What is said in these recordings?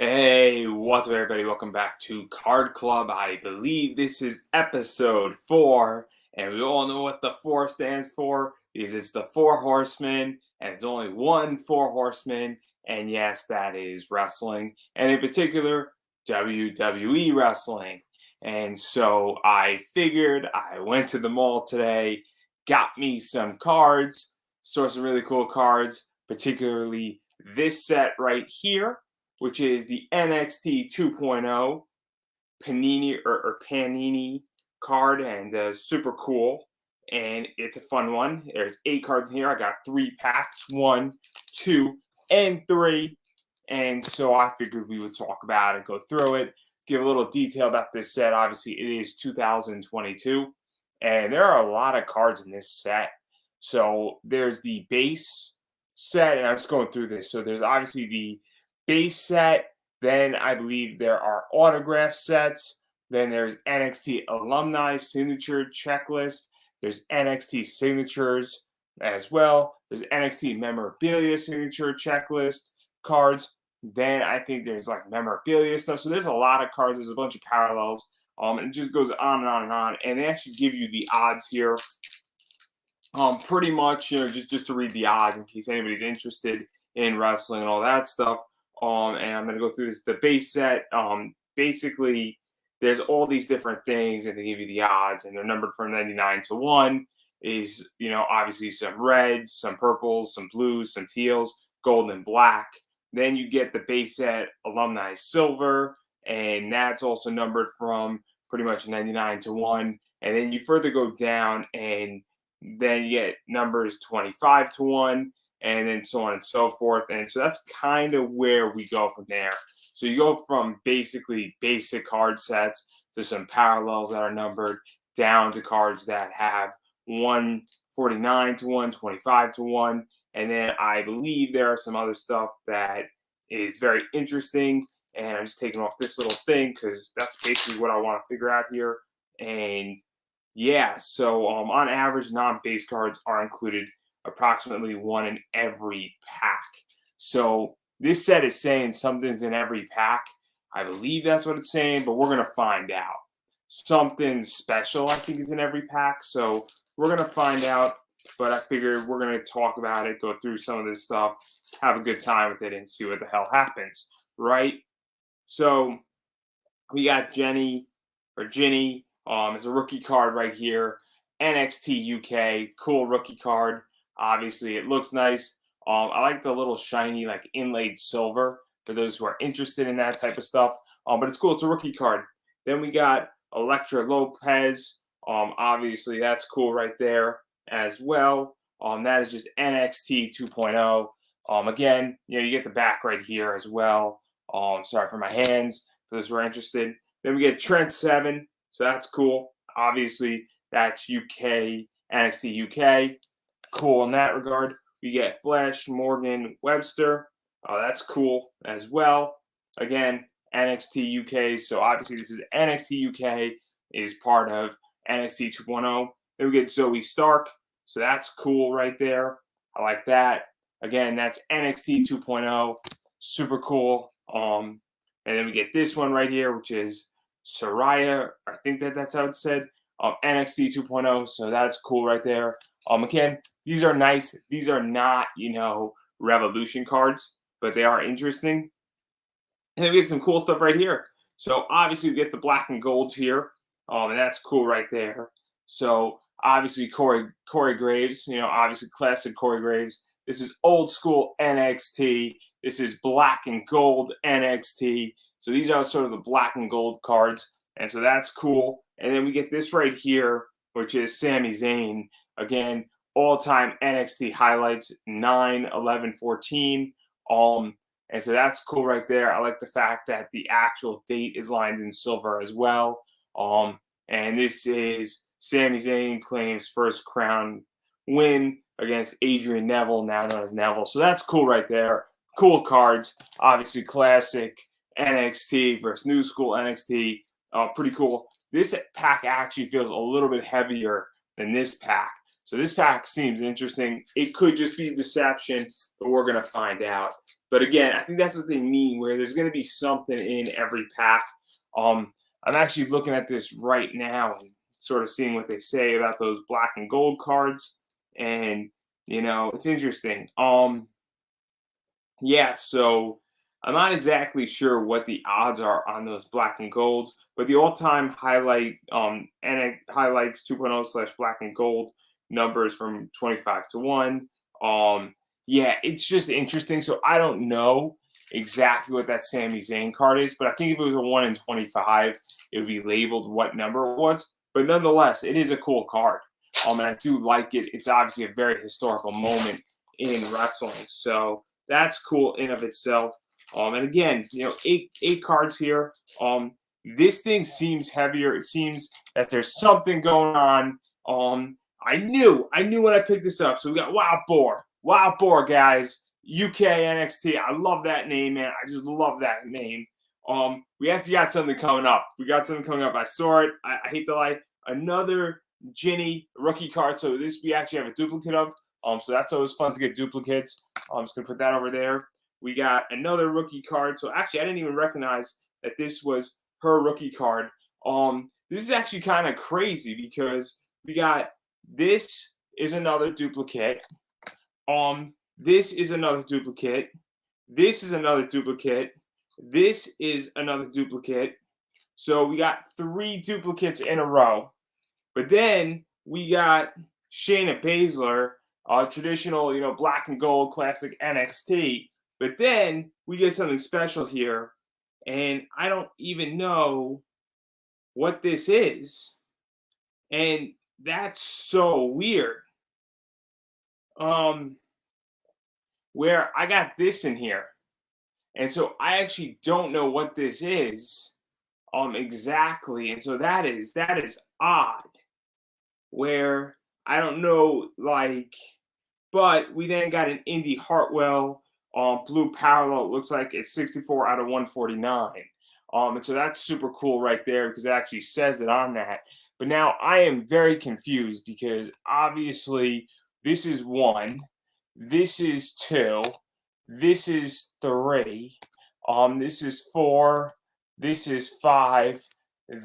Hey, what's up, everybody? Welcome back to Card Club. I believe this is episode 4, and we all know what the 4 stands for because it's the 4 horsemen, and it's only one 4 horseman, and yes, that is wrestling, and in particular, WWE wrestling. And so I figured I went to the mall today, got me some cards, saw some really cool cards, particularly this set right here, which is the NXT 2.0 Panini card, and super cool. And it's a fun one. There's 8 cards in here. I got 3 packs, 1, 2, and 3. And so I figured we would talk about it, go through it, give a little detail about this set. Obviously, it is 2022, and there are a lot of cards in this set. So there's the base set, and I'm just going through this. So there's obviously the base set. Then I believe there are autograph sets. Then there's NXT alumni signature checklist. There's NXT signatures as well. There's NXT memorabilia signature checklist cards. Then I think there's like memorabilia stuff. So there's a lot of cards. There's a bunch of parallels. And it just goes on and on and on. And they actually give you the odds here. Pretty much, just to read the odds in case anybody's interested in wrestling and all that stuff. And I'm gonna go through this. The base set, basically, there's all these different things, and they give you the odds, and they're numbered from 99 to 1. Is obviously some reds, some purples, some blues, some teals, gold, and black. Then you get the base set alumni silver, and that's also numbered from pretty much 99 to 1. And then you further go down, and then you get numbers 25 to 1, and then so on and so forth. And so that's kind of where we go from there. So you go from basically basic card sets to some parallels that are numbered down to cards that have 149 to 1, 25 to 1. And then I believe there are some other stuff that is very interesting. And I'm just taking off this little thing because that's basically what I want to figure out here. And yeah, so on average, non-base cards are included approximately 1 in every pack. So this set is saying something's in every pack. I believe that's what it's saying, but we're going to find out. Something special, I think, is in every pack. So we're going to find out, but I figured we're going to talk about it, go through some of this stuff, have a good time with it, and see what the hell happens, right? So we got Ginny. It's a rookie card right here. NXT UK, cool rookie card. Obviously, it looks nice. I like the little shiny, like inlaid silver for those who are interested in that type of stuff. But it's cool. It's a rookie card. Then we got Elektra Lopez. Obviously, that's cool right there as well. That is just NXT 2.0. Again, you get the back right here as well. Sorry for my hands for those who are interested. Then we get Trent 7. So that's cool. Obviously, that's UK, NXT UK. Cool in that regard. We get Flash Morgan Webster. That's cool as well. Again, NXT UK. So obviously, this is NXT UK is part of NXT 2.0. Then we get Zoe Stark. So that's cool right there. I like that. Again, that's NXT 2.0. Super cool. And then we get this one right here, which is Soraya. I think that's how it's said. NXT 2.0. So that's cool right there. Again, these are nice. These are not, Revolution cards, but they are interesting. And then we get some cool stuff right here. So obviously we get the black and golds here. And that's cool right there. So obviously Corey Graves, obviously classic Corey Graves. This is old school NXT. This is black and gold NXT. So these are sort of the black and gold cards. And so that's cool. And then we get this right here, which is Sami Zayn. Again, all-time NXT highlights, 9, 11, 14. And so that's cool right there. I like the fact that the actual date is lined in silver as well. And this is Sami Zayn claims first crown win against Adrian Neville, now known as Neville. So that's cool right there. Cool cards. Obviously, classic NXT versus new school NXT. Pretty cool. This pack actually feels a little bit heavier than this pack. So this pack seems interesting. It could just be deception, but we're going to find out. But again, I think that's what they mean, where there's going to be something in every pack. I'm actually looking at this right now and sort of seeing what they say about those black and gold cards. And, it's interesting. Yeah, so I'm not exactly sure what the odds are on those black and golds, but the all-time highlight and highlights 2.0 slash black and gold numbers from 25 to 1. Yeah, it's just interesting. So I don't know exactly what that Sami Zayn card is, but I think if it was a 1 in 25, it would be labeled what number it was. But nonetheless, it is a cool card. And I do like it. It's obviously a very historical moment in wrestling. So that's cool in of itself. And again, eight cards here. This thing seems heavier. It seems that there's something going on. I knew when I picked this up. So we got Wild Boar, guys. UK NXT. I love that name, man. I just love that name. We actually got something coming up. I saw it. I hate to lie. Another Ginny rookie card. So this we actually have a duplicate of. So that's always fun to get duplicates. I'm just gonna put that over there. We got another rookie card. So actually, I didn't even recognize that this was her rookie card. This is actually kind of crazy because we got this is another duplicate. This is another duplicate. This is another duplicate. This is another duplicate. So we got 3 duplicates in a row. But then we got Shayna Baszler, traditional, black and gold classic NXT. But then we get something special here, and I don't even know what this is. And that's so weird. Where I got this in here. And so I actually don't know what this is exactly. And so that is odd. Where I don't know, but we then got an Indy Hartwell blue parallel. It looks like it's 64 out of 149. And so that's super cool right there because it actually says it on that. But now I am very confused because obviously this is 1, this is 2, this is 3, this is 4, this is 5,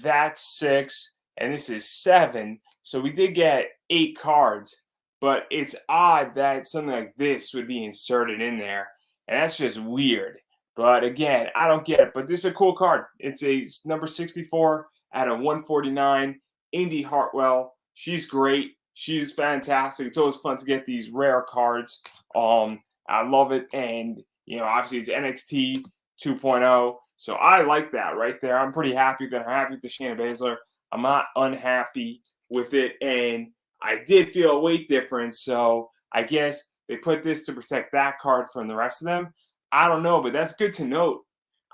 that's 6, and this is 7. So we did get 8 cards, but it's odd that something like this would be inserted in there. And that's just weird. But again, I don't get it. But this is a cool card. It's a number 64 out of 149. Indy Hartwell. She's great. She's fantastic. It's always fun to get these rare cards. I love it. And, obviously it's NXT 2.0. So I like that right there. I'm pretty happy that I'm happy with the Shayna Baszler. I'm not unhappy with it, and I did feel a weight difference, so I guess they put this to protect that card from the rest of them. I don't know, but that's good to note.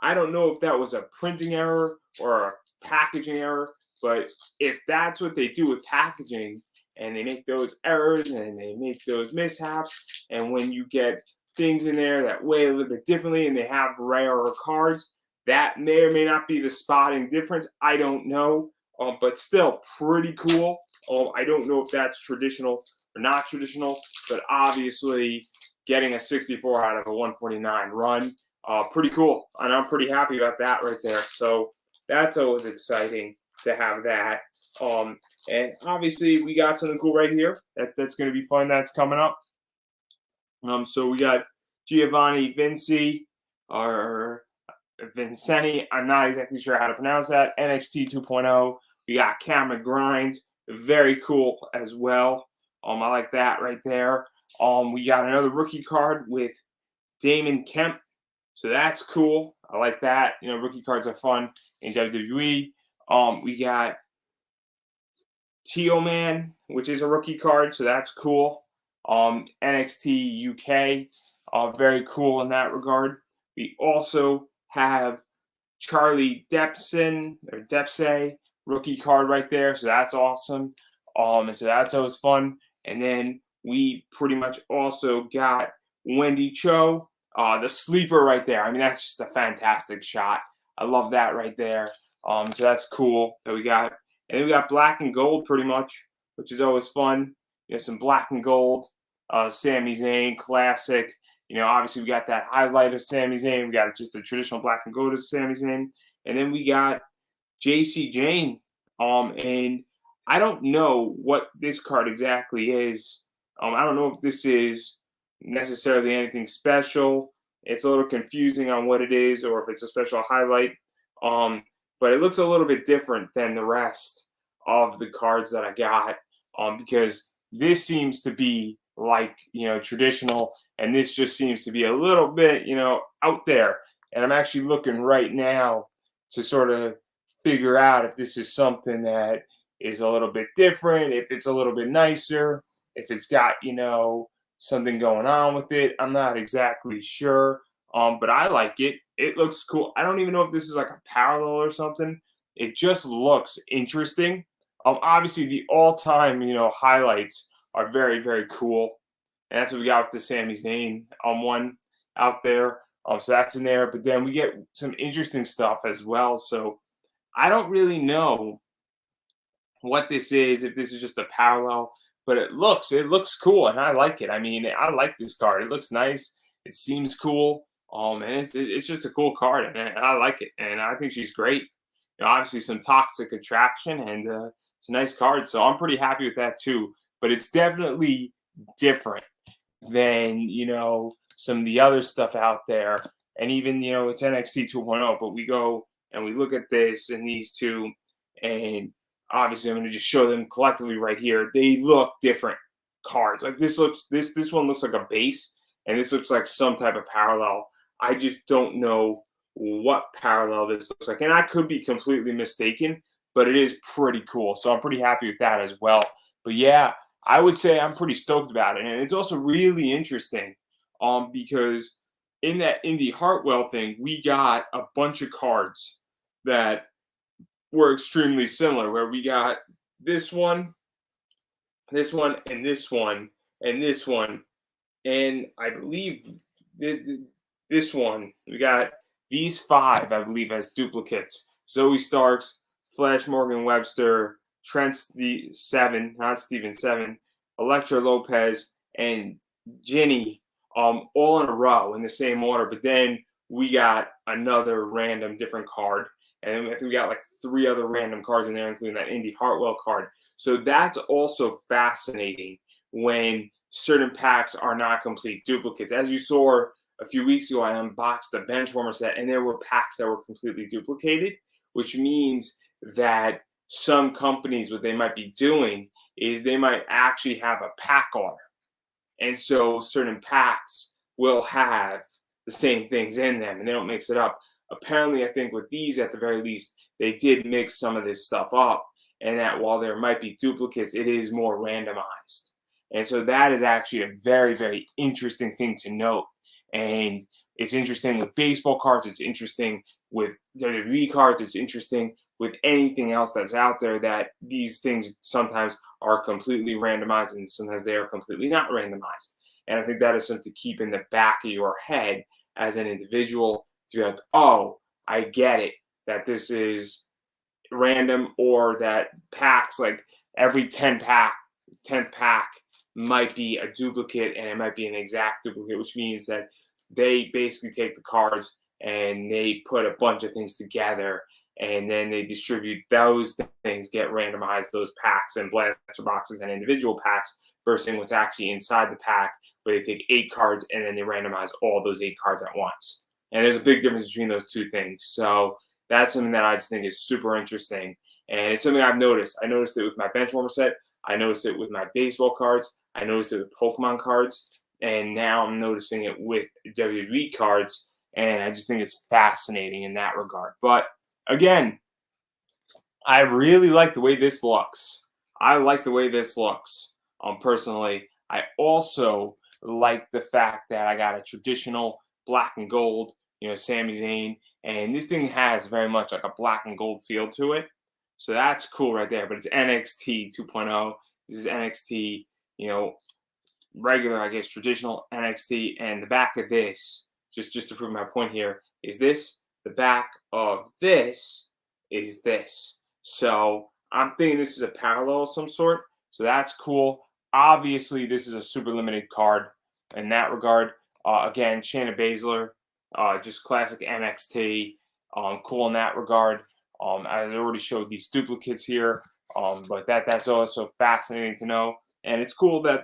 I don't know if that was a printing error or a packaging error, but if that's what they do with packaging, and they make those errors and they make those mishaps, and when you get things in there that weigh a little bit differently and they have rarer cards, that may or may not be the spotting difference. I don't know. But still pretty cool. I don't know if that's traditional or not traditional, but obviously getting a 64 out of a 149 run, pretty cool. And I'm pretty happy about that right there. So that's always exciting to have that. And obviously we got something cool right here. That's going to be fun. That's coming up. So we got Giovanni Vinci, or Vincenti. I'm not exactly sure how to pronounce that. NXT 2.0. We got Cameron Grimes, very cool as well. I like that right there. We got another rookie card with Damon Kemp, so that's cool. I like that. Rookie cards are fun in WWE. We got Tio Man, which is a rookie card, so that's cool. NXT UK, very cool in that regard. We also have Charlie Depson or Depse rookie card right there, so that's awesome. And so that's always fun. And then we pretty much also got Wendy Cho, the sleeper right there. I mean, that's just a fantastic shot. I love that right there. So that's cool that we got. And then we got black and gold pretty much, which is always fun. some black and gold, Sami Zayn classic. Obviously we got that highlight of Sami Zayn. We got just the traditional black and gold of Sami Zayn, and then we got JC Jane. And I don't know what this card exactly is. I don't know if this is necessarily anything special. It's a little confusing on what it is, or if it's a special highlight. Um, but it looks a little bit different than the rest of the cards that I got. Because this seems to be like traditional, and this just seems to be a little bit out there. And I'm actually looking right now to sort of figure out if this is something that is a little bit different, if it's a little bit nicer, if it's got, something going on with it. I'm not exactly sure. But I like it. It looks cool. I don't even know if this is like a parallel or something. It just looks interesting. Obviously the all-time, highlights are very, very cool. And that's what we got with the Sami Zayn one out there. So that's in there. But then we get some interesting stuff as well. So I don't really know what this is, if this is just a parallel, but it looks cool, and I like it. I mean, I like this card. It looks nice. It seems cool. And it's just a cool card, and I like it. And I think she's great. Obviously some toxic attraction, and it's a nice card. So I'm pretty happy with that too. But it's definitely different than some of the other stuff out there. And even it's NXT 2.0, but we go and we look at this and these two, and obviously I'm going to just show them collectively right here. They look different cards. Like this one looks like a base, and this looks like some type of parallel. I just don't know what parallel this looks like, and I could be completely mistaken, but it is pretty cool. So I'm pretty happy with that as well. But yeah, I would say I'm pretty stoked about it, and it's also really interesting, because in that Indy Hartwell thing, we got a bunch of cards that were extremely similar, where we got this one, and this one, and this one, and I believe this one, we got these 5, I believe, as duplicates. Zoe Starks, Flash Morgan Webster, Trent Seven, not Steven Seven, Elektra Lopez, and Ginny, all in a row in the same order. But then we got another random different card. And then I think we got like 3 other random cards in there, including that Indy Hartwell card. So that's also fascinating when certain packs are not complete duplicates. As you saw a few weeks ago, I unboxed the Benchwarmer set, and there were packs that were completely duplicated, which means that some companies, what they might be doing is they might actually have a pack order. And so certain packs will have the same things in them, and they don't mix it up. Apparently, I think with these, at the very least, they did mix some of this stuff up, and that while there might be duplicates, it is more randomized. And so that is actually a very, very interesting thing to note. And it's interesting with baseball cards. It's interesting with WWE cards. It's interesting with anything else that's out there, that these things sometimes are completely randomized and sometimes they are completely not randomized. And I think that is something to keep in the back of your head as an individual, to be like, oh, I get it, that this is random, or that packs, like every 10th pack might be a duplicate, and it might be an exact duplicate, which means that they basically take the cards and they put a bunch of things together, and then they distribute those things, get randomized, those packs and blaster boxes and individual packs, versus what's actually inside the pack, where they take 8 cards and then they randomize all those 8 cards at once. And there's a big difference between those two things. So that's something that I just think is super interesting. And it's something I've noticed. I noticed it with my Benchwarmer set. I noticed it with my baseball cards. I noticed it with Pokemon cards. And now I'm noticing it with WWE cards. And I just think it's fascinating in that regard. But again, I really like the way this looks. I like the way this looks, personally. I also like the fact that I got a traditional black and gold, Sami Zayn. And this thing has very much like a black and gold feel to it. So that's cool right there. But it's NXT 2.0. This is NXT, regular, I guess, traditional NXT. And the back of this, just to prove my point here, is this. The back of this is this. So I'm thinking this is a parallel of some sort. So that's cool. obviously, this is a super limited card in that regard. Again, Shayna Baszler, just classic NXT, cool in that regard. I already showed these duplicates here, but that's also fascinating to know, and it's cool that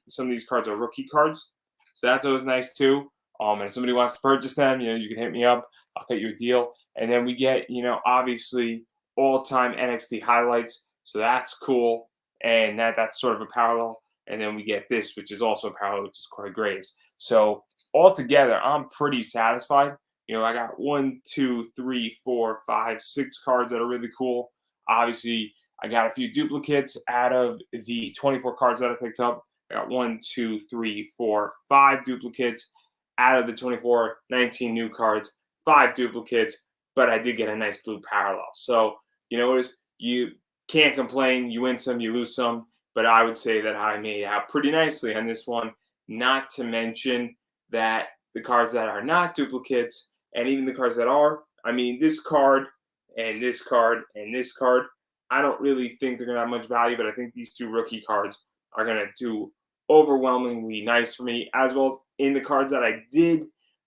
some of these cards are rookie cards, so that's always nice too. And if somebody wants to purchase them, you can hit me up. I'll cut you a deal, and then we get obviously all-time NXT highlights, so that's cool, and that's sort of a parallel. And then we get this, which is also a parallel, which is Corey Graves. So altogether, I'm pretty satisfied. I got 1, 2, 3, 4, 5, 6 cards that are really cool. Obviously, I got a few duplicates out of the 24 cards that I picked up. I got 1, 2, 3, 4, 5 duplicates out of the 24, 19 new cards, 5 duplicates, but I did get a nice blue parallel. So, you can't complain. You win some, you lose some, but I would say that I made out pretty nicely on this one, not to mention that the cards that are not duplicates and even the cards that are, I mean, this card and this card and this card, I don't really think they're going to have much value, but I think these 2 rookie cards are going to do overwhelmingly nice for me, as well as in the cards that I did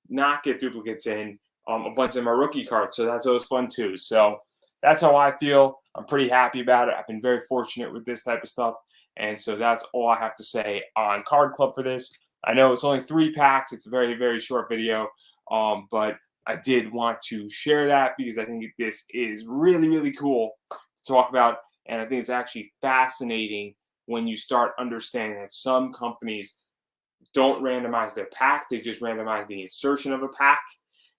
not get duplicates in, a bunch of them are rookie cards, so that's always fun too. So that's how I feel. I'm pretty happy about it. I've been very fortunate with this type of stuff. And so that's all I have to say on Card Club for this. I know it's only 3 packs. It's a very, very short video. But I did want to share that because I think this is really, really cool to talk about. And I think it's actually fascinating when you start understanding that some companies don't randomize their pack. They just randomize the insertion of a pack,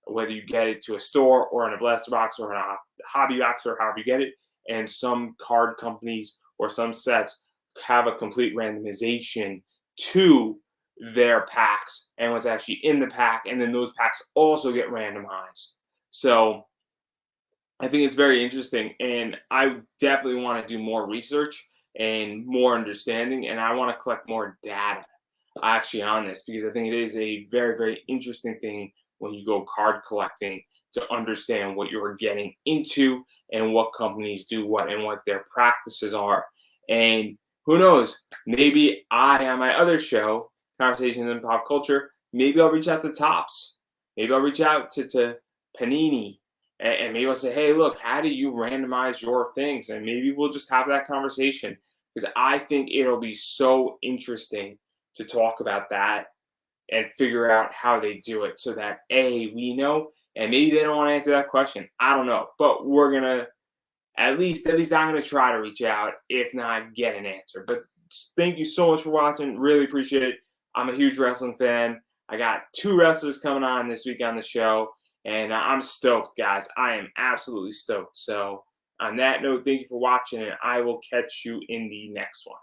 whether you get it to a store or in a blaster box or in a hobby box or however you get it. And some card companies or some sets have a complete randomization to their packs and what's actually in the pack. And then those packs also get randomized. So I think it's very interesting. And I definitely want to do more research and more understanding. And I want to collect more data actually on this because I think it is a very, very interesting thing when you go card collecting to understand what you're getting into and what companies do what and what their practices are. And who knows, maybe on my other show, Conversations in Pop Culture, maybe I'll reach out to Topps. Maybe I'll reach out to Panini and maybe I'll say, hey, look, how do you randomize your things? And maybe we'll just have that conversation because I think it'll be so interesting to talk about that and figure out how they do it so that we know, and maybe they don't want to answer that question. I don't know, but we're gonna at least I'm gonna try to reach out, if not get an answer. But thank you so much for watching. Really appreciate it. I'm a huge wrestling fan. I got 2 wrestlers coming on this week on the show, and I'm stoked, guys. I am absolutely stoked. So on that note, thank you for watching, and I will catch you in the next one.